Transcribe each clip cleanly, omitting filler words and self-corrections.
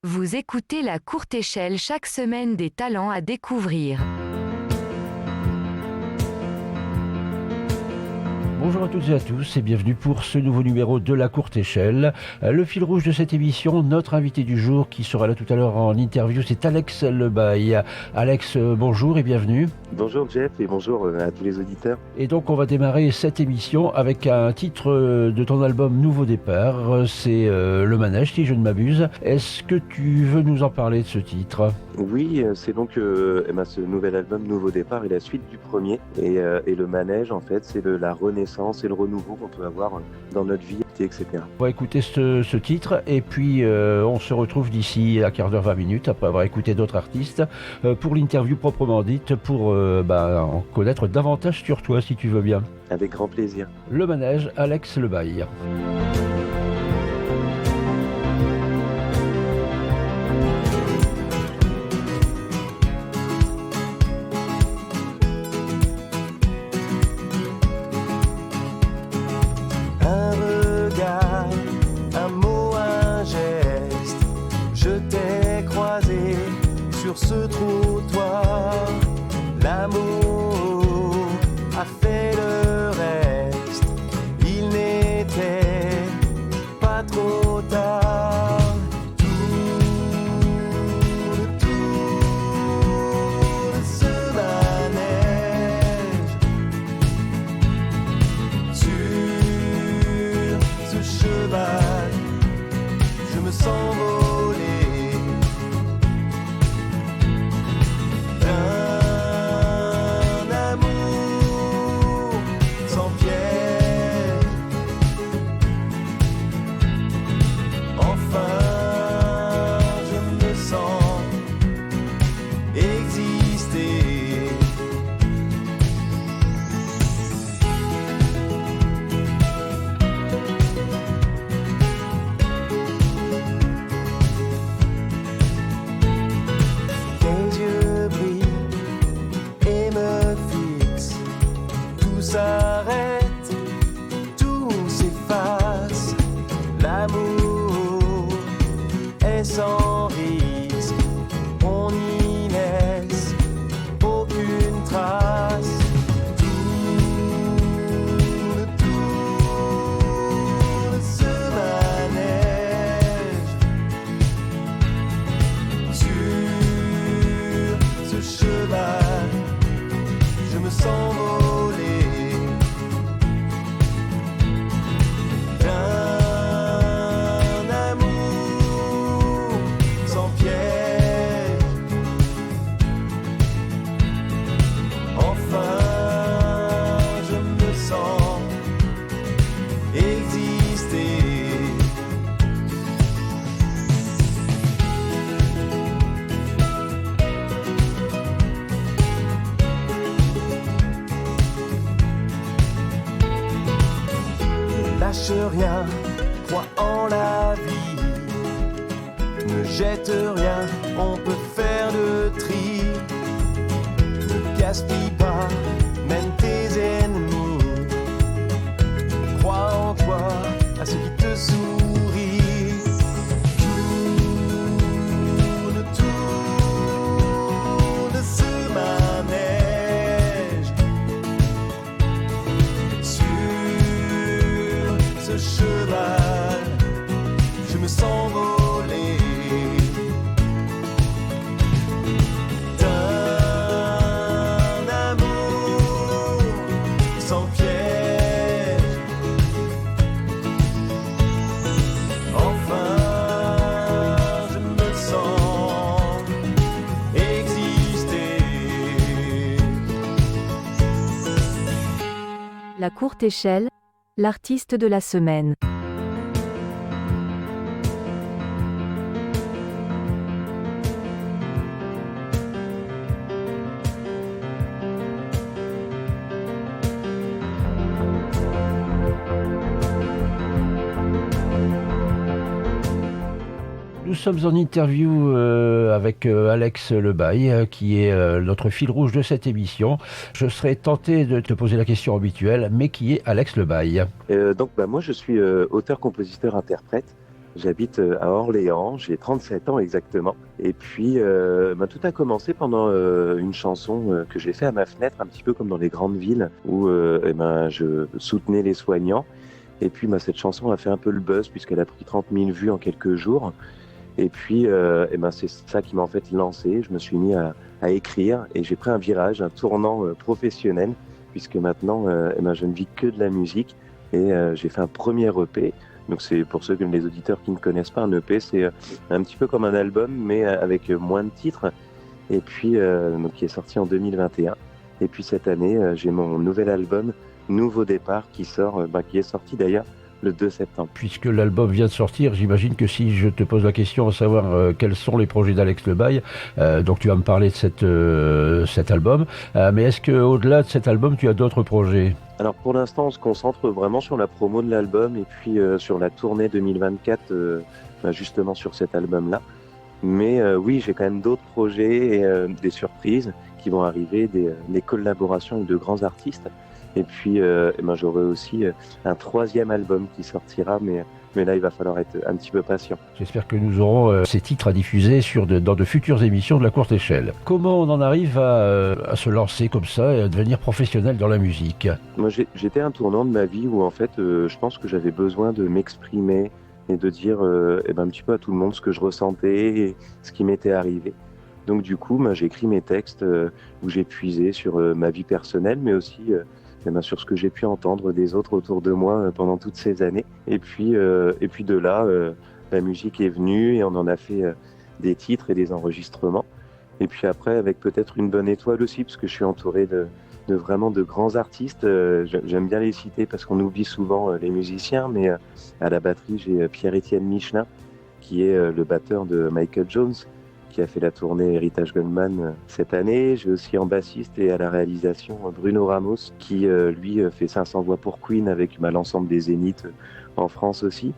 Vous écoutez La Courte Échelle, chaque semaine des talents à découvrir. Bonjour à toutes et à tous et bienvenue pour ce nouveau numéro de La Courte Échelle. Le fil rouge de cette émission, notre invité du jour qui sera là tout à l'heure en interview, c'est Alex Lebaille. Alex, bonjour et bienvenue. Bonjour Jeff et bonjour à tous les auditeurs. Et donc on va démarrer cette émission avec un titre de ton album Nouveau Départ, c'est Le Manège si je ne m'abuse. Est-ce que tu veux nous en parler de ce titre ? Oui, c'est donc ce nouvel album Nouveau Départ est la suite du premier et Le Manège en fait c'est la renaissance et le renouveau qu'on peut avoir dans notre vie, etc. On va écouter ce titre et puis on se retrouve d'ici à quart d'heure, 20 minutes après avoir écouté d'autres artistes pour l'interview proprement dite, pour en connaître davantage sur toi si tu veux bien. Avec grand plaisir. Le Manège, Alex Lebaille. Un regard, un mot, un geste, je t'ai croisé sur ce trottoir. L'amour a fait le reste, il n'était pas trop tard. Tout ce manège sur ce cheval, je me sens voler d'un amour sans piège. Enfin, je me sens exister. Tes yeux brillent et me fixent. Tout s'arrête, tout s'efface. L'amour est sans risque, on n'y laisse aucune trace. Tout ce manège sur ce cheval, je me sens voler d'un amour sans piège. Enfin, je me sens exister. Ne lâche rien, crois en la vie. Ne jette rien, on peut faire le tri. Ne gaspille pas, même tes ennemis. Crois en toi, à ce qui te sourit. Tourne ce manège sur ce cheval, je me sens voler d'un amour sans piège. Enfin, je me sens exister. La Courte Échelle, l'artiste de la semaine. Nous sommes en interview avec Alex Lebaille, qui est notre fil rouge de cette émission. Je serais tenté de te poser la question habituelle, mais qui est Alex Lebaille? Moi je suis auteur, compositeur, interprète. J'habite à Orléans, j'ai 37 ans exactement. Et puis, tout a commencé pendant une chanson que j'ai fait à ma fenêtre, un petit peu comme dans les grandes villes, où je soutenais les soignants. Et puis, cette chanson a fait un peu le buzz, puisqu'elle a pris 30 000 vues en quelques jours. Et puis, c'est ça qui m'a en fait lancé. Je me suis mis à écrire et j'ai pris un virage, un tournant professionnel, puisque maintenant, je ne vis que de la musique. Et j'ai fait un premier EP. Donc c'est pour les auditeurs qui ne connaissent pas, un EP, c'est un petit peu comme un album, mais avec moins de titres. Et puis, qui est sorti en 2021. Et puis cette année, j'ai mon nouvel album, Nouveau Départ, qui est sorti d'ailleurs le 2 septembre. Puisque l'album vient de sortir, j'imagine que si je te pose la question à savoir quels sont les projets d'Alex Le Bail, donc tu vas me parler de cet album, mais est-ce qu'au-delà de cet album, tu as d'autres projets ? Alors pour l'instant, on se concentre vraiment sur la promo de l'album et puis sur la tournée 2024, justement sur cet album-là. Mais oui, j'ai quand même d'autres projets et des surprises qui vont arriver, des collaborations avec de grands artistes. Et puis, j'aurai aussi un troisième album qui sortira, mais là, il va falloir être un petit peu patient. J'espère que nous aurons ces titres à diffuser dans de futures émissions de La Courte Échelle. Comment on en arrive à se lancer comme ça et à devenir professionnel dans la musique ? Moi, j'étais à un tournant de ma vie où, en fait, je pense que j'avais besoin de m'exprimer et de dire un petit peu à tout le monde ce que je ressentais et ce qui m'était arrivé. Donc, du coup, j'ai écrit mes textes où j'ai puisé sur ma vie personnelle, mais aussi sur ce que j'ai pu entendre des autres autour de moi pendant toutes ces années. Et puis de là, la musique est venue et on en a fait des titres et des enregistrements. Et puis après, avec peut-être une bonne étoile aussi, parce que je suis entouré de vraiment de grands artistes. J'aime bien les citer parce qu'on oublie souvent les musiciens, mais à la batterie, j'ai Pierre-Étienne Michelin, qui est le batteur de Michael Jones, qui a fait la tournée Heritage Goldman cette année. J'ai aussi en bassiste et à la réalisation Bruno Ramos, qui lui fait 500 voix pour Queen avec l'ensemble des Zéniths en France aussi.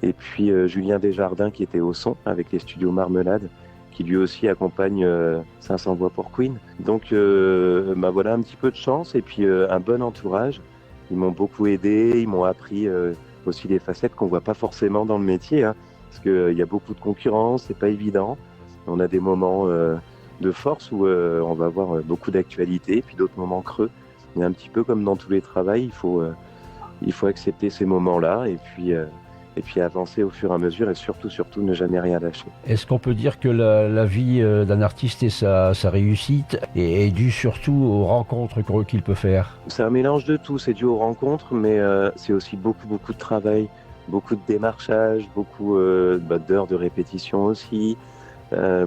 Et puis Julien Desjardins qui était au son avec les studios Marmelade, qui lui aussi accompagne 500 voix pour Queen. Donc voilà un petit peu de chance et puis un bon entourage. Ils m'ont beaucoup aidé, ils m'ont appris aussi des facettes qu'on voit pas forcément dans le métier, hein, parce qu'il y a beaucoup de concurrence, c'est pas évident. On a des moments de force où on va avoir beaucoup d'actualité, puis d'autres moments creux. Mais un petit peu comme dans tous les travails, il faut accepter ces moments-là et puis avancer au fur et à mesure et surtout ne jamais rien lâcher. Est-ce qu'on peut dire que la vie d'un artiste et sa réussite est due surtout aux rencontres qu'il peut faire ? C'est un mélange de tout, c'est dû aux rencontres, mais c'est aussi beaucoup de travail, beaucoup de démarchage, beaucoup d'heures de répétition aussi.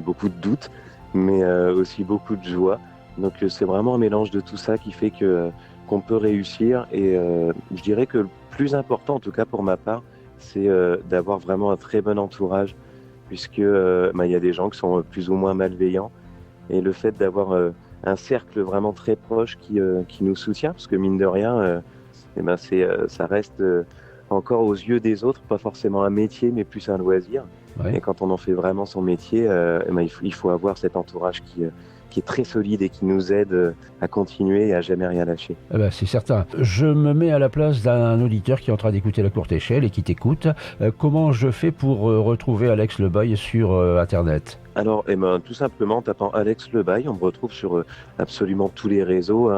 Beaucoup de doutes, mais aussi beaucoup de joie. Donc c'est vraiment un mélange de tout ça qui fait qu'on peut réussir. Et je dirais que le plus important, en tout cas pour ma part, c'est d'avoir vraiment un très bon entourage, puisque il y a des gens qui sont plus ou moins malveillants. Et le fait d'avoir un cercle vraiment très proche qui nous soutient, parce que mine de rien, ça reste encore aux yeux des autres, pas forcément un métier, mais plus un loisir. Ouais. Et quand on en fait vraiment son métier, il faut avoir cet entourage qui est très solide et qui nous aide à continuer et à jamais rien lâcher. C'est certain. Je me mets à la place d'un auditeur qui est en train d'écouter La Courte Échelle et qui t'écoute. Comment je fais pour retrouver Alex Le Bail sur Internet ? Alors, tout simplement en tapant Alex Le Bail, on me retrouve sur absolument tous les réseaux,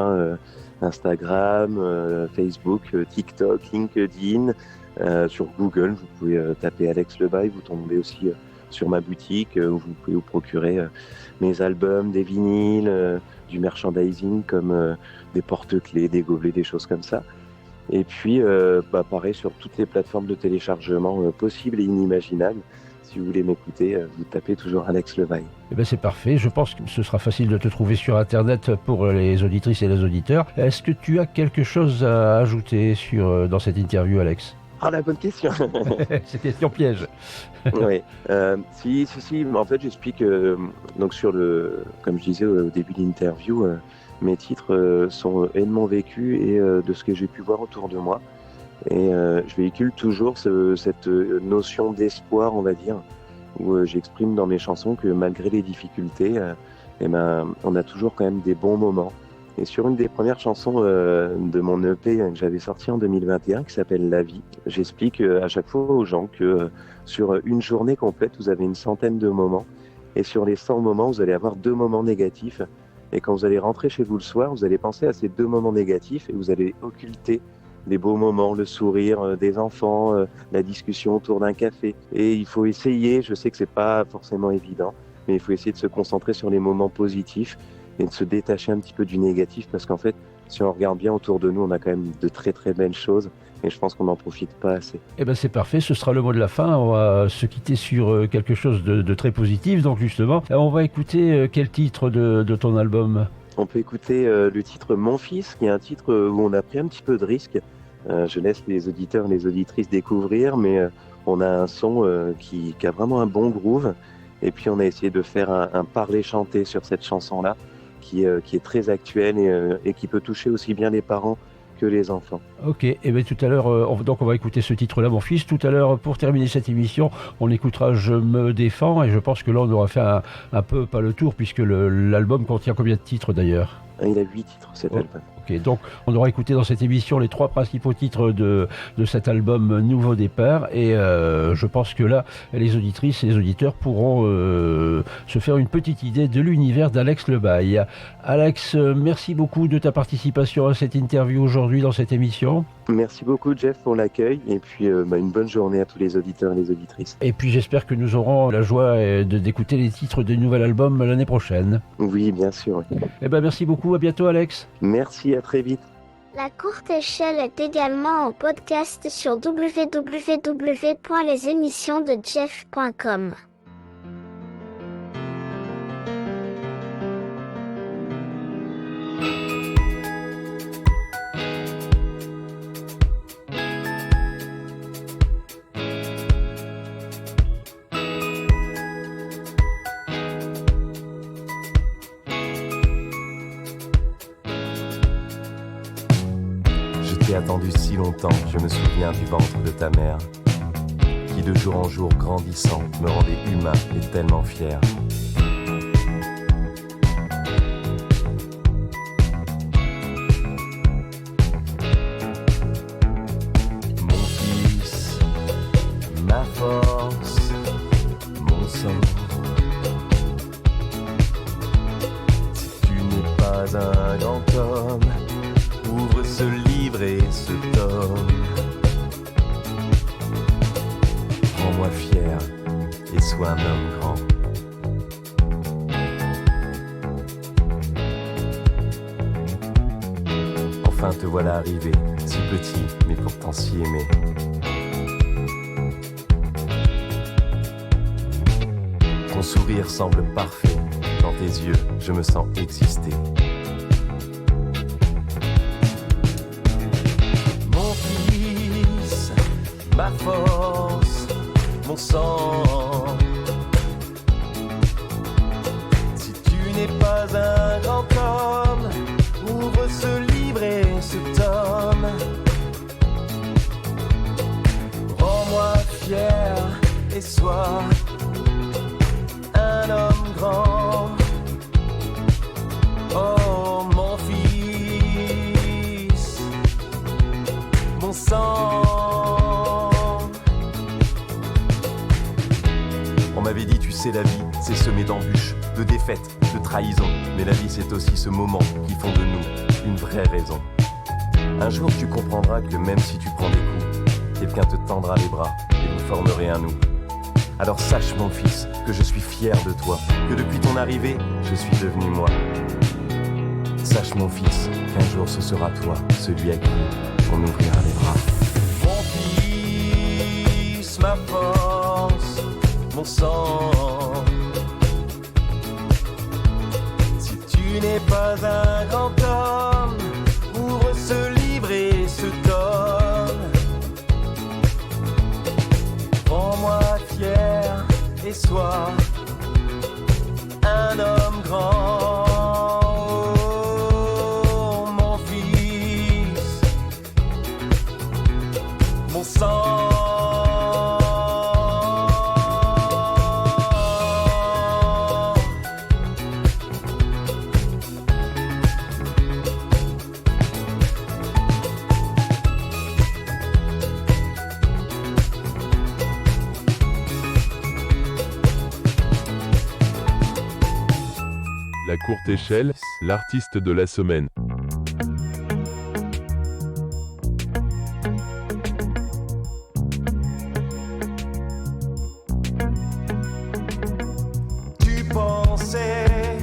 Instagram, Facebook, TikTok, LinkedIn. Sur Google, vous pouvez taper Alex Le Bail, vous tombez aussi sur ma boutique où vous pouvez vous procurer mes albums, des vinyles, du merchandising comme des porte-clés, des gobelets, des choses comme ça. Et puis, pareil, sur toutes les plateformes de téléchargement possibles et inimaginables. Si vous voulez m'écouter, vous tapez toujours Alex Le Bail. C'est parfait. Je pense que ce sera facile de te trouver sur Internet pour les auditrices et les auditeurs. Est-ce que tu as quelque chose à ajouter dans cette interview, Alex ? Ah, la bonne question. C'est question piège. Oui. Si. En fait, j'explique donc comme je disais au début de l'interview, mes titres sont et de mon vécu et de ce que j'ai pu voir autour de moi. Et je véhicule toujours cette notion d'espoir, on va dire, où j'exprime dans mes chansons que malgré les difficultés, on a toujours quand même des bons moments Et sur une des premières chansons de mon EP que j'avais sorti en 2021, qui s'appelle La vie, j'explique à chaque fois aux gens que sur une journée complète, vous avez une centaine de moments. Et sur les 100 moments, vous allez avoir 2 moments négatifs. Et quand vous allez rentrer chez vous le soir, vous allez penser à ces 2 moments négatifs et vous allez occulter les beaux moments, le sourire des enfants, la discussion autour d'un café. Et il faut essayer, je sais que c'est pas forcément évident, mais il faut essayer de se concentrer sur les moments positifs et de se détacher un petit peu du négatif parce qu'en fait, si on regarde bien autour de nous, on a quand même de très très belles choses et je pense qu'on n'en profite pas assez. Eh ben c'est parfait, ce sera le mot de la fin. On va se quitter sur quelque chose de très positif. Donc justement, on va écouter quel titre de ton album ? On peut écouter le titre Mon fils, qui est un titre où on a pris un petit peu de risque. Je laisse les auditeurs et les auditrices découvrir, mais on a un son qui a vraiment un bon groove. Et puis on a essayé de faire un parler-chanter sur cette chanson-là, qui est très actuelle et qui peut toucher aussi bien les parents que les enfants. Ok, et bien tout à l'heure, on va écouter ce titre-là, Mon fils. Tout à l'heure, pour terminer cette émission, on écoutera Je me défends, et je pense que là, on aura fait un peu, pas le tour, puisque l'album contient combien de titres d'ailleurs ? Il a 8 titres, cet album. Ok, donc on aura écouté dans cette émission les 3 principaux titres de cet album Nouveau Départ, et je pense que là, les auditrices et les auditeurs pourront se faire une petite idée de l'univers d'Alex Lebaille. Alex, merci beaucoup de ta participation à cette interview aujourd'hui dans cette émission. Merci beaucoup Jeff pour l'accueil et puis une bonne journée à tous les auditeurs et les auditrices. Et puis j'espère que nous aurons la joie d'écouter les titres du nouvel album l'année prochaine. Oui, bien sûr. Oui. Eh ben merci beaucoup, à bientôt Alex. Merci, à très vite. La courte échelle est également en podcast sur www.lesémissionsdejeff.com. J'ai attendu si longtemps, je me souviens du ventre de ta mère, qui de jour en jour grandissant me rendait humain et tellement fier. Mon fils, ma force, mon sang. Si tu n'es pas un grand homme, ouvre ce livre et ce tome. Rends-moi fier et sois un homme grand. Enfin te voilà arrivé, si petit mais pourtant si aimé. Ton sourire semble parfait, dans tes yeux je me sens exister. Ma force, mon sang. Si tu n'es pas un grand homme, ouvre ce livre et ce tome. Rends-moi fier et sois un homme grand. Oh mon fils, mon sang. On m'avait dit, tu sais, la vie, c'est semé d'embûches, de défaites, de trahisons. Mais la vie, c'est aussi ce moment qui font de nous une vraie raison. Un jour, tu comprendras que même si tu prends des coups, quelqu'un te tendra les bras et vous formerez un nous. Alors sache, mon fils, que je suis fier de toi, que depuis ton arrivée, je suis devenu moi. Sache, mon fils, qu'un jour ce sera toi, celui à qui on ouvrira les bras. Mon fils, ma force, mon sang. Si tu n'es pas un grand homme, ouvre ce livre et ce tome. Rends-moi fier et sois un homme grand. Oh, mon fils, mon sang. La courte échelle, l'artiste de la semaine. Tu pensais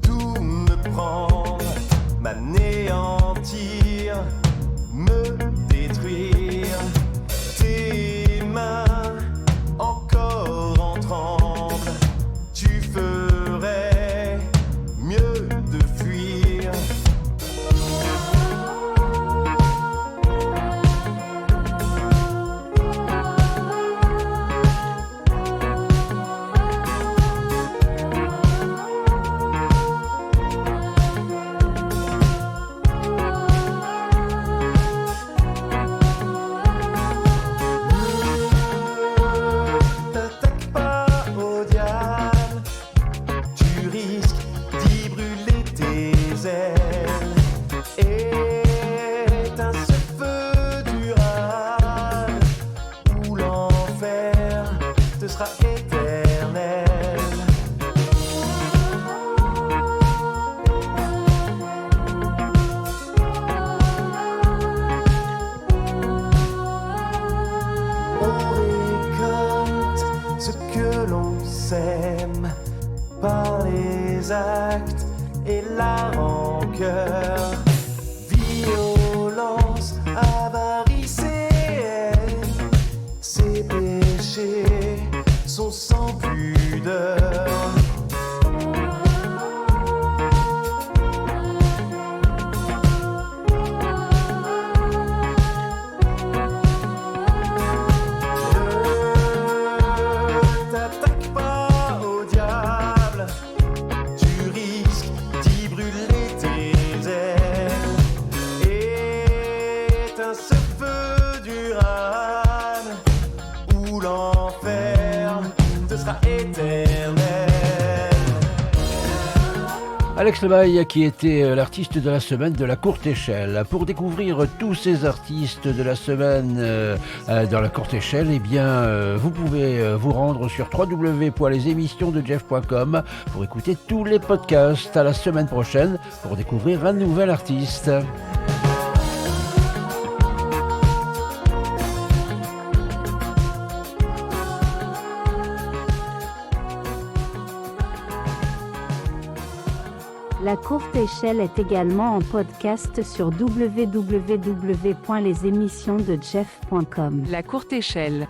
tout me prendre, m'anéantir, me détruire. Tes mains encore en tremble, tu ferais mieux de fuir. T'attaques pas au diable, tu risques d'y brûler tes ailes. Éteins ce feu durable, où l'enfer te sera éternel. On récolte ce que l'on sème par les actes et la rancœur. Violence, avarice et haine, ces péchés sont sans pudeur. Ne t'attaque pas au diable, tu risques d'y brûler tes ailes. Éteins ce feu durable, où l'enfer te sera éternel. Alex Lebaille qui était l'artiste de la semaine de la courte échelle. Pour découvrir tous ces artistes de la semaine dans la courte échelle, eh bien, vous pouvez vous rendre sur www.lesémissionsdejeff.com pour écouter tous les podcasts. À la semaine prochaine pour découvrir un nouvel artiste. La courte échelle est également en podcast sur www.lesémissionsdejeff.com. La courte échelle.